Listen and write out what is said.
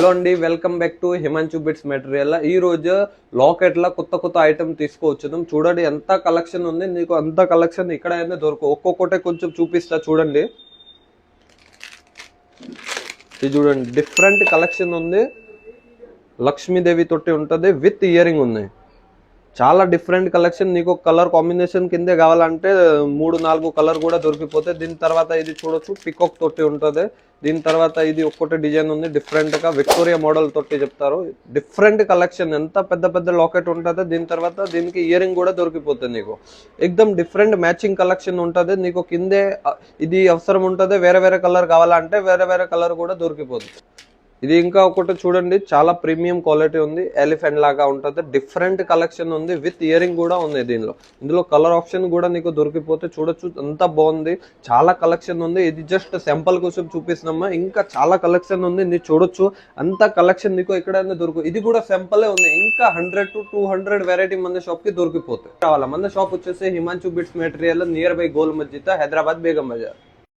Hello అండి, welcome back to Himanshu bits material. ఈ రోజు లాకెట్ లా కొత్త కొత్త ఐటమ్ తీసుకువచ్చాం. చూడండి ఎంత కలెక్షన్ ఉంది, నీకు అంత కలెక్షన్ ఇక్కడ అయినా దొరకవు. ఒక్కొక్కటే కొంచెం చూపిస్తా చూడండి. ఇది చూడండి, డిఫరెంట్ కలెక్షన్ ఉంది. లక్ష్మీదేవి తోటి ఉంటది, విత్ ఇయరింగ్ ఉంది. చాలా డిఫరెంట్ కలెక్షన్. నీకు కలర్ కాంబినేషన్ కిందే కావాలంటే 3-4 కలర్ కూడా దొరికిపోతాయి. దీని తర్వాత ఇది చూడొచ్చు, పికాక్ తోటి ఉంటుంది. దీని తర్వాత ఇది ఒక్కటే డిజైన్ ఉంది, డిఫరెంట్ గా విక్టోరియా మోడల్ తోటి చెప్తారు. డిఫరెంట్ కలెక్షన్, ఎంత పెద్ద పెద్ద లాకెట్ ఉంటుంది. దీని తర్వాత దీనికి ఇయరింగ్ కూడా దొరికిపోతుంది. నీకు ఎక్దమ్ డిఫరెంట్ మ్యాచింగ్ కలెక్షన్ ఉంటుంది. నీకు కిందే ఇది అవసరం ఉంటుంది, వేరే వేరే కలర్ కావాలంటే వేరే వేరే కలర్ కూడా దొరికిపోతుంది. ఇది ఇంకా ఒకటి చూడండి, చాలా ప్రీమియం క్వాలిటీ ఉంది. ఎలిఫెంట్ లాగా ఉంటుంది, డిఫరెంట్ కలెక్షన్ ఉంది, విత్ ఇయరింగ్ కూడా ఉంది. ఇందులో కలర్ ఆప్షన్ కూడా నీకు దొరికిపోతే చూడొచ్చు, అంత బాగుంది. చాలా కలెక్షన్ ఉంది. ఇది జస్ట్ శాంపుల్ కోసం చూపిస్తున్నామా, ఇంకా చాలా కలెక్షన్ ఉంది. నీ చూడొచ్చు, అంత కలెక్షన్ నీకు ఎక్కడైనా దొరుకు. ఇది కూడా శాంపులే ఉంది, ఇంకా 100 to 200 వెరైటీ మన షాప్ కి దొరికిపోతాయి. కావాలా మన షాప్ వచ్చేసి Himanshu bits material, near by Gol Masjid, Hyderabad, Begum Bazar.